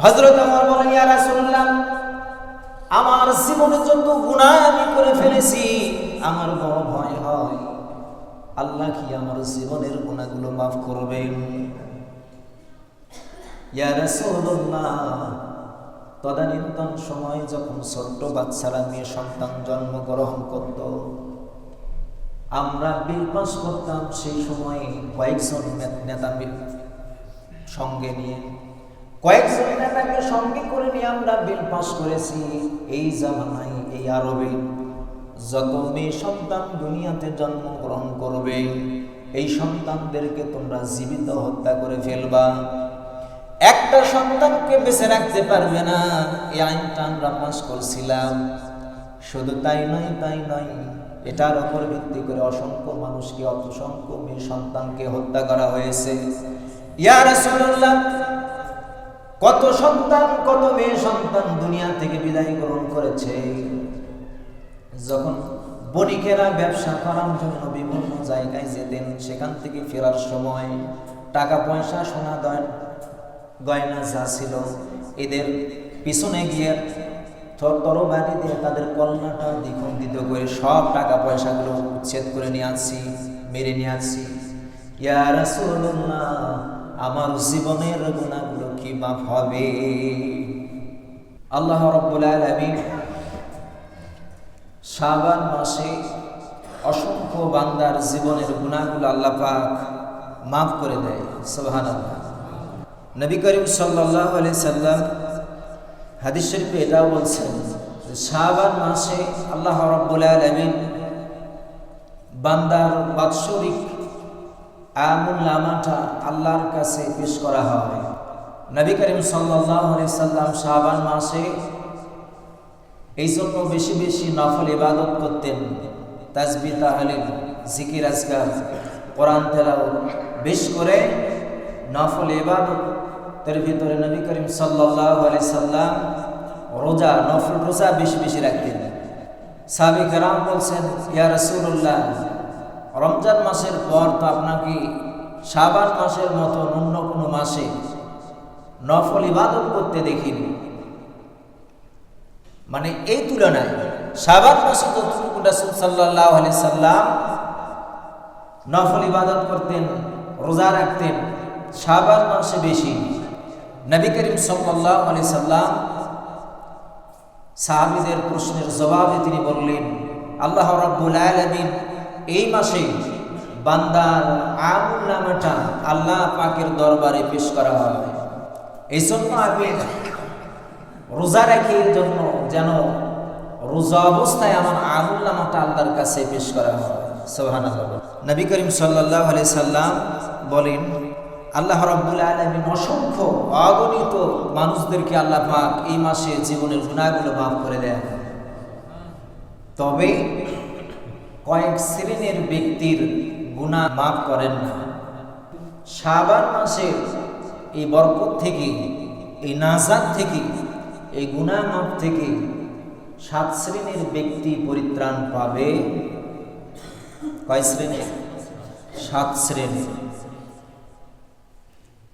হযরত ওমর বলেন, ইয়া রাসূলুল্লাহ, আমার জীবনে যত গুনাহ আমি করে ফেলেছি, আমার বড় ভয় হয় আল্লাহ কি আমার জীবনের গুনাহগুলো মাফ করবেন। ইয়া রাসূলুল্লাহ, তদানীন্তন সময় যখন ছোট্ট বাচ্চারা মেয়ে সন্তান জন্মগ্রহণ করত, আমরা বিল পাস করতাম, সেই সময় কয়েকজন নেতা সঙ্গে নিয়ে কয়েকজন নেতাকে সঙ্গে করে নিয়ে আমরা বিল পাস করেছি। এই জামানায় এই আরবে যত মেয়ে সন্তান দুনিয়াতে জন্মগ্রহণ করবে, এই সন্তানদেরকে তোমরা জীবিত হত্যা করে ফেলবা, একটা সন্তানকে বেঁচে রাখতে পারবে না। এই আইনটা আমরা পাস করছিলাম। শুধু তাই নয়, এটার উপর ভিত্তি করে অসংখ্য মানুষকে, অসংখ্য মেয়ে সন্তানকে হত্যা করা হয়েছে। ইয়া রাসূলুল্লাহ, কত সন্তান, কত মেয়ে সন্তান দুনিয়া থেকে বিদায় গ্রহণ করেছে। যখন বণিকেরা ব্যবসা করার জন্য বিভিন্ন জায়গায় যেতেন, সেখান থেকে ফেরার সময় টাকা পয়সা, সোনা গয়না যা ছিল, এদের পিছনে গিয়ে তরবারি দিয়ে তাদের কল্যাণটা দ্বিখণ্ডিত করে সব টাকা পয়সাগুলো উচ্ছেদ করে নিয়ে আসছি, মেরে নিয়ে আসছি। ইয়া রাসূলুল্লাহ, আমার জীবনের গুনাহগুলো কি মাফ হবে? আল্লাহ রাব্বুল আলামিন শাবান মাসে অসংখ্য বান্দার জীবনের গুনাহগুলো আল্লাহ পাক মাফ করে দেয়। সুবহানাল্লাহ। নবী করিম সাল্লাল্লাহু আলাইহি সাল্লাম হাদিস শরীফে এটাও বলছেন যে শাবান মাসে আল্লাহ রাব্বুল আলামিন বান্দার বাৎসরিক আমল নামাটা আল্লাহর কাছে পেশ করা হয়। নবী করিম সাল্লাল্লাহু আলাইহি সাল্লাম শাবান মাসে এই জন্য বেশি বেশি নফল ইবাদত করতেন, তাসবিহ, তাহলিল, জিকির, আজকার, কোরআন তেলাওয়াত, বেশ করে নফল ইবাদতের ভিতরে নবী করিম সাল্লাল্লাহু আলাইহি সাল্লাম রোজা, নফল রোজা বেশি বেশি রাখতেন। সাহাবী কেরাম বলছেন, ইয়া রাসূলুল্লাহ, রমজান মাসের পর তো আপনাকে শাবান মাসের মতো অন্য কোনো মাসে নফল ইবাদত করতে দেখিনি। মানে এই তুলনায় শাবান মাসে যতটুকু রাসূল সাল্লাল্লাহু আলাইহি সাল্লাম নফল ইবাদত করতেন, রোজা রাখতেন, শাবান মাসে বেশি। নবী করিম সাল্লাল্লাহু আলাইহি সাল্লাম সাহাবীদের প্রশ্নের জবাবে তিনি বললেন, আল্লাহ রাব্বুল আলামিন এই মাসে বান্দার আমল নামাটা আল্লাহ পাকের দরবারে পেশ করা হয়। এই জন্য আমি রোজা রাখি, এর জন্য যেন রোজা অবস্থায় আমার আমল নামাটা আল্লাহর কাছে পেশ করা হয়। সুবহানাল্লাহ। নবী করিম সাল্লাল্লাহু আলাইহি সাল্লাম বলেন, আল্লাহ রাব্বুল আলামিন অসংখ্য অগণিত মানুষদেরকে আল্লাহ পাক এই মাসে জীবনের গুনাহগুলো মাফ করে দেন। তবে কয়েক শ্রেণীর ব্যক্তির গুনাহ মাফ করেন না। শাবান মাসের এই বরকত থেকে, এই নাজাত থেকে, এই গুনাহ মাফ থেকে 7 শ্রেণীর ব্যক্তি পরিত্রাণ পাবে। কয় শ্রেণী? 7 শ্রেণী।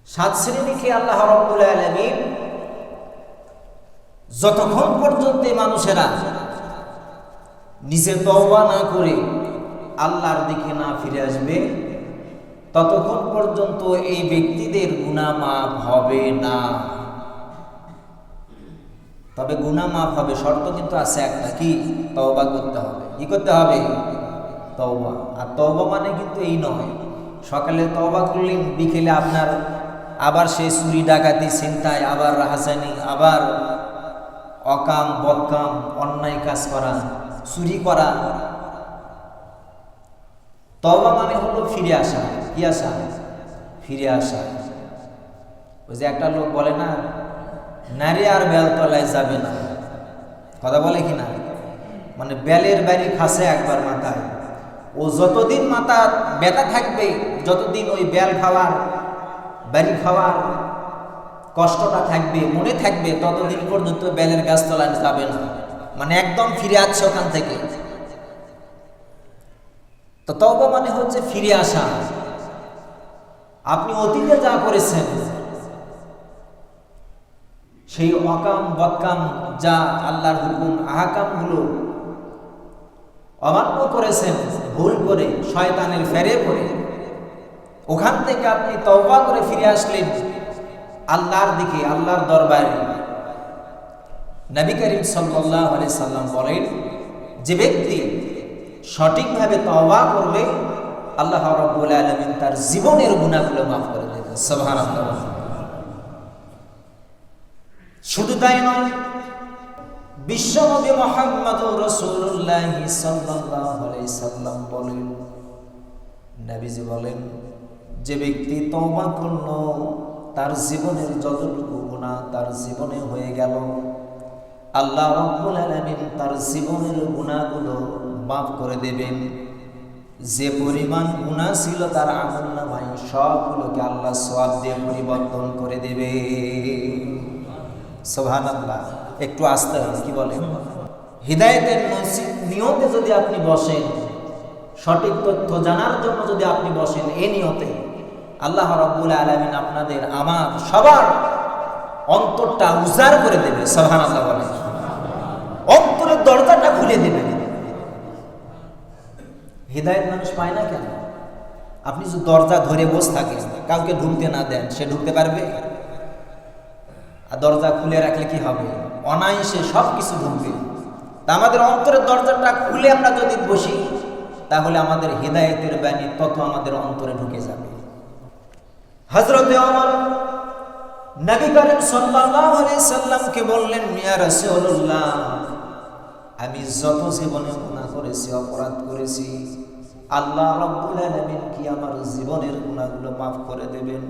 7 শ্রেণীকে আল্লাহ রাব্বুল আলামিন যতক্ষণ পর্যন্ত মানুষেরা নিজে তওবা না করে আল্লাহর দিকে না ফিরে আসবে, ততক্ষণ পর্যন্ত এই ব্যক্তিদের গুনাহ মাফ হবে না। তবে গুনাহ মাফ হবে, শর্ত কিন্তু আছে একটা, কি? তওবা করতে হবে। কি করতে হবে? তওবা। আর তওবা মানে কিন্তু এই নয় সকালে তওবা করলেন, বিকেলে আপনার আবার সেই চুরি, ডাকাতি, ছিনতাই, আবার রাহাজানি, আবার অকাম, বদকাম, অন্যায় কাজ করা, চুরি করা। তওবা মানে হলো ফিরে আসা। কি আসা? ফিরে আসা। ওই যে একটা লোক বলে না, নারী আর বেল তলায় যাবে না, কথা বলে কি না? মানে বেলের বাড়ি খাসে একবার মাথায়, ও যতদিন মাথা ব্যথা থাকবে, যতদিন ওই বেল খাওয়ার, বাড়ি খাওয়ার কষ্টটা থাকবে, মনে থাকবে, ততদিন পর্যন্ত বেলের গাছ তলায় যাবে না। মানে একদম ফিরে আসছে ওখান থেকে। তো তওবা মানে হচ্ছে ফিরে আসা। আপনি অতীতে যা করেছেন সেই অকাম বদকাম যা আল্লাহর হুকুম আহকামগুলো অমান্য করেছেন ভুল করে, শয়তানের ফেরে পড়ে, ওখান থেকে আপনি তওবা করে ফিরে আসলেন আল্লাহর দিকে, আল্লাহর দরবারে। নবী করিম সাল্লাল্লাহু আলাইহি সাল্লাম বলেন, যে ব্যক্তি সঠিকভাবে তওবা করবে আল্লাহ রাব্বুল আলামিন তার জীবনের গুনাহগুলো মাফ করে দেবেন। সুবহানাল্লাহ। শুধু তাই নয়, বিশ্বনবী মুহাম্মদুর রাসূলুল্লাহ সাল্লাল্লাহু আলাইহি সাল্লাম বলেন, নবীজি বলেন, যে ব্যক্তি তওবা করলো তার জীবনের যতটুকু গুনাহ তার জীবনে হয়ে গেল, আল্লাহ রাব্বুল আলামিন তার জীবনের গুনাহগুলো মাফ করে দেবেন। যে পরিমাণ গুনাহ ছিল তার আমলনামায় সবগুলোকে আল্লাহ সওয়াব দিয়ে পরিবর্তন করে দেবে। সুবহানাল্লাহ। একটু আস্তে কি বলেন? হিদায়াতের নিয়তে যদি আপনি বসেন, সঠিক তথ্য জানার জন্য যদি আপনি বসেন, এই নিয়তে আল্লাহ রাব্বুল আলামিন আপনাদের আমার সবার অন্তরটা উজাড় করে দেবে। সুবহানাল্লাহ বলে, অন্তরের দরজাটা খুলে দেবে। হিদায়াত মানুষ পায় না কেন? আপনি যদি দরজা ধরে বসে থাকেন, কাউকে ঢুকতে না দেন, সে ঢুকতে পারবে? আর দরজা খুলে রাখলে কি হবে? অনায়াসে সব কিছু ঢুকবে। তা আমাদের অন্তরের দরজাটা খুলে আমরা যদি বসি, তাহলে আমাদের হিদায়াতের বাণী তত আমাদের অন্তরে ঢুকে যাবে। হযরতে ওমর নবী করিম সাল্লাল্লাহু আলাইহি সাল্লামকে বললেন, ইয়া রাসূলুল্লাহ, আমি যত জীবনে গুনাহ করেছি, অপরাধ করেছি, আল্লাহ রাব্বুল আলামিন কি আমার জীবনের গুনাহগুলো মাফ করে দেবেন?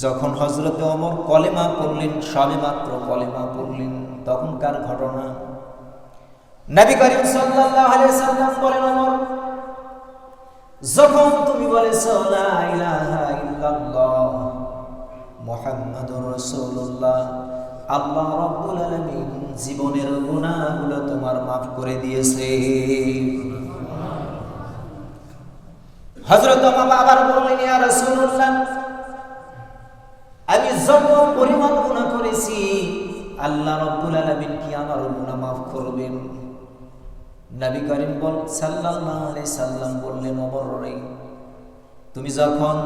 যখন হযরতে ওমর কলেমা পড়লেন, সবেমাত্র কলেমা পড়লেন, তখনকার ঘটনা। নবী করিম সাল্লাল্লাহু আলাইহি সাল্লাম বলেন, ওমর, যখন তুমি বলেছো লা ইলাহা ইল্লাল্লাহ মুহাম্মাদুর রাসূলুল্লাহ, আল্লাহ রাব্বুল আলামিন জীবনের গুনাহগুলো তোমার মাফ করে দিয়েছে। হযরত ওমর আবার বললেন, ইয়া রাসূলুল্লাহ, আমি যত পরিমাণ গুনাহ করেছি, আল্লাহ রাব্বুল আলামিন কি আমার গুনাহ মাফ করবেন? নবী করিম সাল্লাল্লাহু আলাইহি সাল্লাম বললেন, ওমর রে, তুমি যখন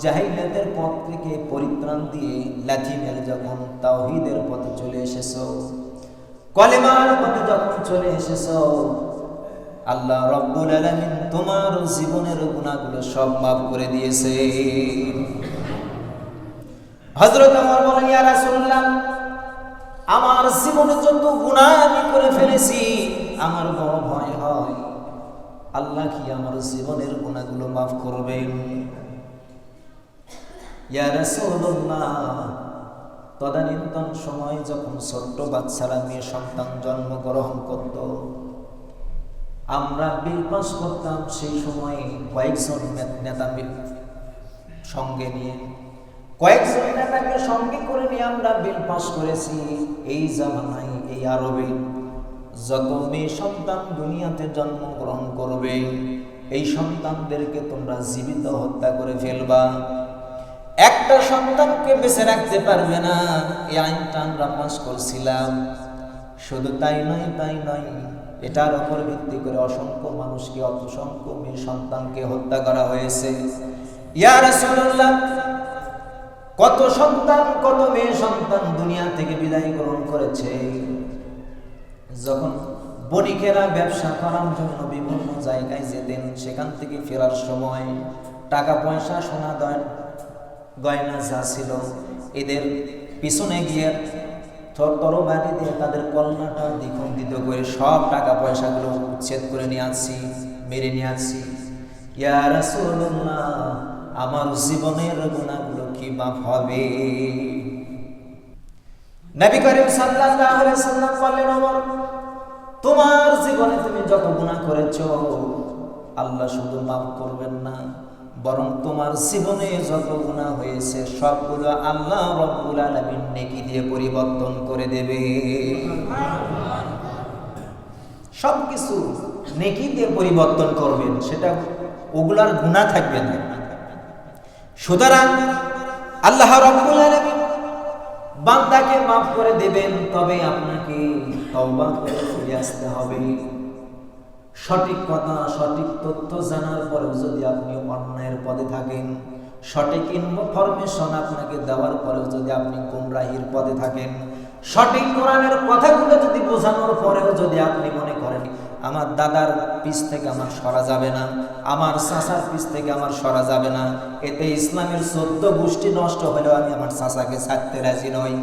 জাহিলিয়াতের পথ থেকে পরিত্রাণ দিয়ে লাঠিমের যখন তাওহীদের পথে চলে এসেছো, কলেমার পথে যখন চলে এসেছো, আল্লাহ রাব্বুল আলামিন তোমার জীবনের গুনাহগুলো সব মাফ করে দিয়েছে। হযরত ওমর বলেন, ইয়া রাসূলুল্লাহ, আমার জীবনে যত গুনাহ আমি করে ফেলেছি, আমার বড় ভয় হয় আল্লাহ কি আমার জীবনের গুনাহগুলো মাফ করবেন? ইয়া রাসূলুল্লাহ, তদানীন্তন সময় যখন ছোট্ট বাচ্চারা মেয়ে সন্তান জন্মগ্রহণ করত, আমরা বিল পাস করতাম, সেই সময় কয়েকজন নেতা সঙ্গে নিয়ে, কয়েকজন নেতাকে সঙ্গে করে নিয়ে আমরা বিল পাস করেছি। এই জামানায় এই আরবে যত মেয়ে সন্তান দুনিয়াতে জন্মগ্রহণ করবে, এই সন্তানদেরকে তোমরা জীবিত হত্যা করে ফেলবা, একটা সন্তানকে বেঁচে রাখতে পারবে না। এই আইনটা আমরা পাস করছিলাম। শুধু তাই নয়, এটার উপর ভিত্তি করে অসংখ্য মানুষকে, অসংখ্য মেয়ে সন্তানকে হত্যা করা হয়েছে। ইয়া রাসূলুল্লাহ, কত সন্তান, কত মেয়ে সন্তান দুনিয়া থেকে বিদায় গ্রহণ করেছে। যখন বণিকেরা ব্যবসা করার জন্য বিভিন্ন জায়গায় যেতেন, সেখান থেকে ফেরার সময় টাকা পয়সা, সোনা গয়না যা ছিল, এদের পিছনে গিয়ে তরবারি দিয়ে তাদের কল্যাণটা দ্বিখণ্ডিত করে সব টাকা পয়সাগুলো উচ্ছেদ করে নিয়ে আসছি, মেরে নিয়ে আসছি। ইয়া রাসূলুল্লাহ, আমার জীবনের গুনাহগুলো কি মাফ হবে? নবী করিম সাল্লাল্লাহু আলাইহি সাল্লাম বললেন, ওমর, তোমার জীবনে তুমি যত গুনাহ করেছো, আল্লাহ শুধু মাফ করবেন না, বরং তোমার জীবনে যত গুনাহ হয়েছে সবগুলো আল্লাহ রাব্বুল আলামিন নেকি দিয়ে পরিবর্তন করে দেবে। সবকিছু নেকি দিয়ে পরিবর্তন করবেন, সেটা ওগুলার গুনাহ থাকবে না। সুতরাং আল্লাহ রাব্বুল আলামিন বান্দাকে মাফ করে দেবেন, তবে আপনাকে তওবা করে ফিরে আসতে হবে। সঠিক কথা, সঠিক তথ্য জানার পরেও যদি আপনি অন্যায়ের পথে থাকেন, সঠিক ইনফরমেশন আপনাকে দেওয়ার পরেও যদি আপনি গুমরাহির পথে থাকেন, সঠিক কোরআনের কথাগুলো যদি বোঝানোর পরেও যদি আপনি মনে করেন আমার দাদার পিছ থেকে আমার সরা যাবে না, আমার চাচার পিছ থেকে আমার সরা যাবে না, এতে ইসলামের 14 গোষ্ঠী নষ্ট হলেও আমি আমার চাচাকে ছাড়তে রাজি নই,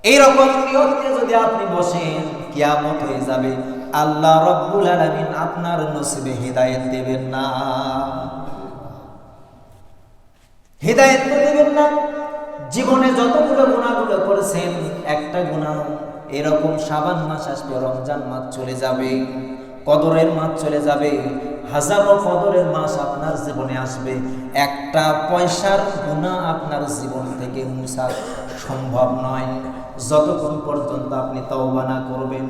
এইরকম নিয়ত নিয়ে যদি আপনি বসেন, কিয়ামত হয়ে যাবে, আল্লাহ রাব্বুল আলামিন আপনার নসিবে হিদায়াত দেবেন না, হিদায়াত দেবেন না। জীবনে যতগুলো গুনাহগুলো করেছেন, একটা গুনাহ এরকম শাবান মাস আসবে, রমজান মাস চলে যাবে, কদরের মাস চলে যাবে, হাজারো কদরের মাস আপনার জীবনে আসবে, একটা পয়সার গুনাহ আপনার জীবন থেকে মুছা সম্ভব নয় যতক্ষণ পর্যন্ত আপনি তওবা না করবেন।